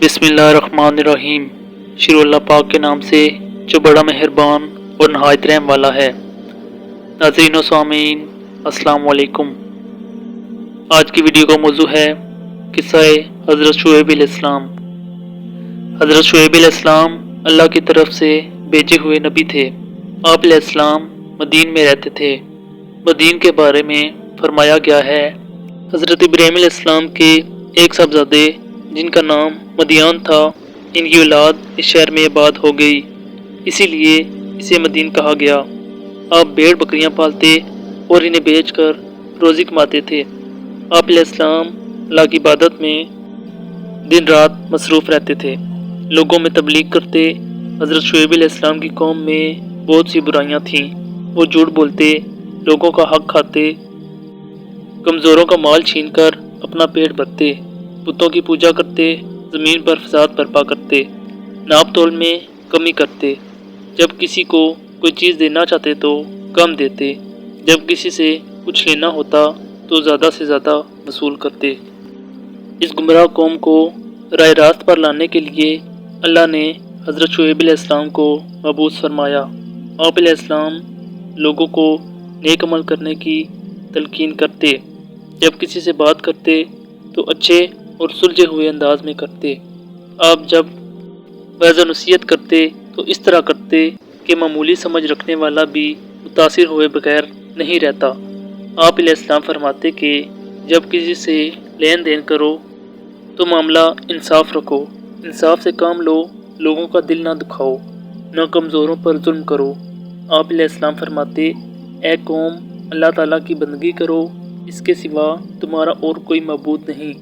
بسم اللہ الرحمن الرحیم۔ شروع اللہ پاک کے نام سے جو بڑا مہربان اور نہایت رحم والا ہے۔ ناظرین و سامعین السلام علیکم۔ آج کی ویڈیو کا موضوع ہے قصہ حضرت شعیب علیہ السلام۔ حضرت شعیب علیہ السلام اللہ کی طرف سے بھیجے ہوئے نبی تھے۔ آپ علیہ السلام مدین میں رہتے تھے۔ مدین کے بارے میں فرمایا گیا ہے، حضرت ابراہیم علیہ السلام کے ایک صاحبزادے جن کا نام مدیان تھا، ان کی اولاد اس شہر میں آباد ہو گئی، اسی لیے اسے مدین کہا گیا۔ آپ بھیڑ بکریاں پالتے اور انہیں بیچ کر روزی کماتے تھے۔ آپ علیہ السلام اللہ کی عبادت میں دن رات مصروف رہتے تھے، لوگوں میں تبلیغ کرتے۔ حضرت شعیب علیہ السلام کی قوم میں بہت سی برائیاں تھیں۔ وہ جھوٹ بولتے، لوگوں کا حق کھاتے، کمزوروں کا مال چھین کر اپنا پیٹ بھرتے، بتوں کی پوجا کرتے، زمین پر فساد برپا کرتے، ناپ تول میں کمی کرتے، جب کسی کو کوئی چیز دینا چاہتے تو کم دیتے، جب کسی سے کچھ لینا ہوتا تو زیادہ سے زیادہ وصول کرتے۔ اس گمراہ قوم کو راہ راست پر لانے کے لیے اللہ نے حضرت شعیب علیہ السلام کو مبعوث فرمایا۔ آپ علیہ السلام لوگوں کو نیک عمل کرنے کی تلقین کرتے، جب کسی سے بات کرتے تو اچھے اور سلجھے ہوئے انداز میں کرتے۔ آپ جب وعظ و نصیحت کرتے تو اس طرح کرتے کہ معمولی سمجھ رکھنے والا بھی متاثر ہوئے بغیر نہیں رہتا۔ آپ علیہ السلام فرماتے کہ جب کسی سے لین دین کرو تو معاملہ انصاف رکھو، انصاف سے کام لو، لوگوں کا دل نہ دکھاؤ، نہ کمزوروں پر ظلم کرو۔ آپ علیہ السلام فرماتے، اے قوم، اللہ تعالیٰ کی بندگی کرو، اس کے سوا تمہارا اور کوئی معبود نہیں۔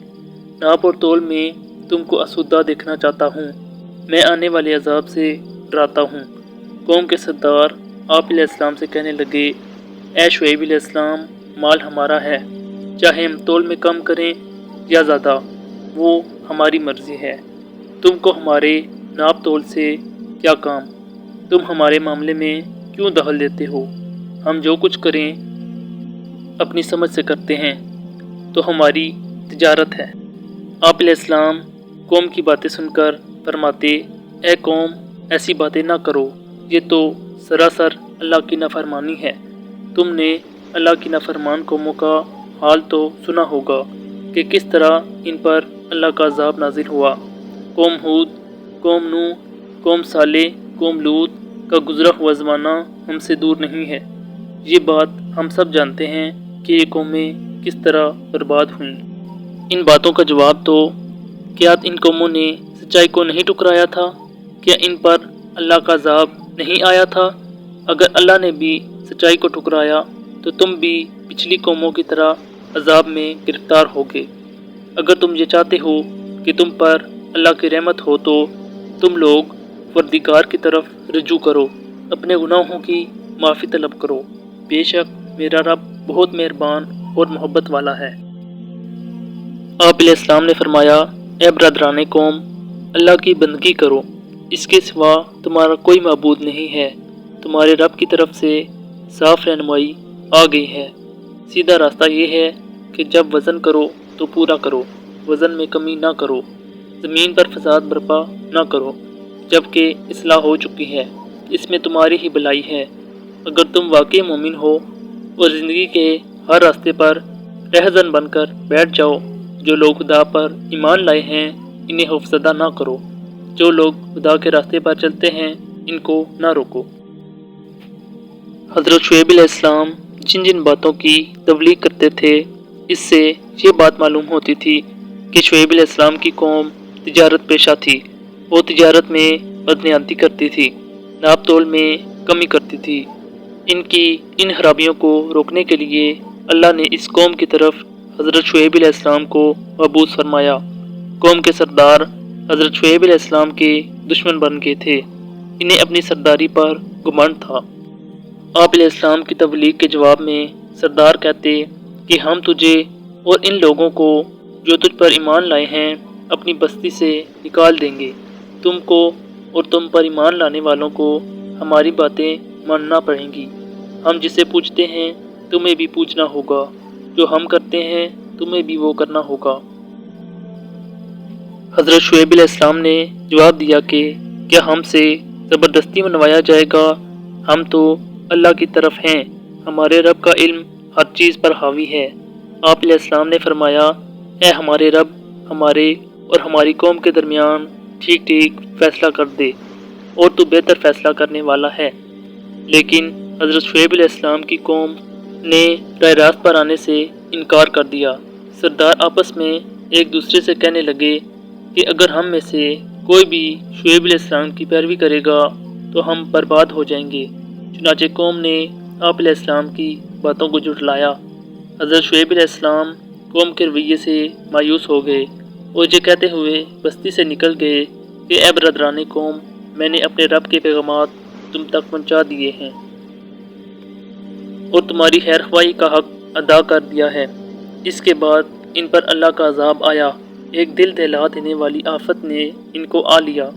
ناپ اور تول میں تم کو آسودہ دیکھنا چاہتا ہوں، میں آنے والے عذاب سے ڈراتا ہوں۔ قوم کے سردار آپ علیہ السلام سے کہنے لگے، اے شعیب علیہ السلام، مال ہمارا ہے، چاہے ہم تول میں کم کریں یا زیادہ، وہ ہماری مرضی ہے، تم کو ہمارے ناپ تول سے کیا کام؟ تم ہمارے معاملے میں کیوں دخل دیتے ہو؟ ہم جو کچھ کریں اپنی سمجھ سے کرتے ہیں، تو ہماری تجارت ہے۔ آپ علیہ السلام قوم کی باتیں سن کر فرماتے، اے قوم، ایسی باتیں نہ کرو، یہ تو سراسر اللہ کی نافرمانی ہے۔ تم نے اللہ کی نافرمان قوموں کا حال تو سنا ہوگا کہ کس طرح ان پر اللہ کا عذاب نازل ہوا۔ قوم ہود، قوم نوح، قوم صالح، قوم لوط کا گزرا ہوا زمانہ ہم سے دور نہیں ہے۔ یہ بات ہم سب جانتے ہیں کہ یہ قومیں کس طرح برباد ہوئیں۔ ان باتوں کا جواب تو کیا ان قوموں نے سچائی کو نہیں ٹکرایا تھا؟ کیا ان پر اللہ کا عذاب نہیں آیا تھا؟ اگر اللہ نے بھی سچائی کو ٹکرایا تو تم بھی پچھلی قوموں کی طرح عذاب میں گرفتار ہوگے۔ اگر تم یہ چاہتے ہو کہ تم پر اللہ کی رحمت ہو تو تم لوگ پروردگار کی طرف رجوع کرو، اپنے گناہوں کی معافی طلب کرو، بے شک میرا رب بہت مہربان اور محبت والا ہے۔ آپ علیہ السلام نے فرمایا، اے برادران قوم، اللہ کی بندگی کرو، اس کے سوا تمہارا کوئی معبود نہیں ہے۔ تمہارے رب کی طرف سے صاف رہنمائی آ گئی ہے۔ سیدھا راستہ یہ ہے کہ جب وزن کرو تو پورا کرو، وزن میں کمی نہ کرو، زمین پر فساد برپا نہ کرو، جبکہ اصلاح ہو چکی ہے، اس میں تمہاری ہی بھلائی ہے۔ اگر تم واقعی مومن ہو اور زندگی کے ہر راستے پر رہزن بن کر بیٹھ جاؤ، جو لوگ خدا پر ایمان لائے ہیں انہیں خوفزدہ نہ کرو، جو لوگ خدا کے راستے پر چلتے ہیں ان کو نہ روکو۔ حضرت شعیب علیہ السلام جن جن باتوں کی تبلیغ کرتے تھے، اس سے یہ بات معلوم ہوتی تھی کہ شعیب علیہ السلام کی قوم تجارت پیشہ تھی۔ وہ تجارت میں بدنیاتی کرتی تھی، ناپ تول میں کمی کرتی تھی۔ ان خرابیوں کو روکنے کے لیے اللہ نے اس قوم کی طرف حضرت شعیب علیہ السلام کو مبعوث فرمایا۔ قوم کے سردار حضرت شعیب علیہ السلام کے دشمن بن گئے تھے، انہیں اپنی سرداری پر گھمنڈ تھا۔ آپ علیہ السلام کی تبلیغ کے جواب میں سردار کہتے کہ ہم تجھے اور ان لوگوں کو جو تجھ پر ایمان لائے ہیں اپنی بستی سے نکال دیں گے۔ تم کو اور تم پر ایمان لانے والوں کو ہماری باتیں ماننا پڑیں گی۔ ہم جسے پوچھتے ہیں تمہیں بھی پوچھنا ہوگا، جو ہم کرتے ہیں تمہیں بھی وہ کرنا ہوگا۔ حضرت شعیب علیہ السلام نے جواب دیا کہ کیا ہم سے زبردستی منوایا جائے گا؟ ہم تو اللہ کی طرف ہیں، ہمارے رب کا علم ہر چیز پر حاوی ہے۔ آپ علیہ السلام نے فرمایا، اے ہمارے رب، ہمارے اور ہماری قوم کے درمیان ٹھیک ٹھیک فیصلہ کر دے، اور تو بہتر فیصلہ کرنے والا ہے۔ لیکن حضرت شعیب علیہ السلام کی قوم نے راہ راست پر آنے سے انکار کر دیا۔ سردار آپس میں ایک دوسرے سے کہنے لگے کہ اگر ہم میں سے کوئی بھی شعیب علیہ السلام کی پیروی کرے گا تو ہم برباد ہو جائیں گے۔ چنانچہ قوم نے آپ علیہ السلام کی باتوں کو جھٹلایا۔ حضرت شعیب علیہ السلام قوم کے رویے سے مایوس ہو گئے اور یہ کہتے ہوئے بستی سے نکل گئے کہ اے برادران قوم، میں نے اپنے رب کے پیغامات تم تک پہنچا دیے ہیں اور تمہاری خیر خواہی کا حق ادا کر دیا ہے۔ اس کے بعد ان پر اللہ کا عذاب آیا، ایک دل دہلا دینے والی آفت نے ان کو آ لیا۔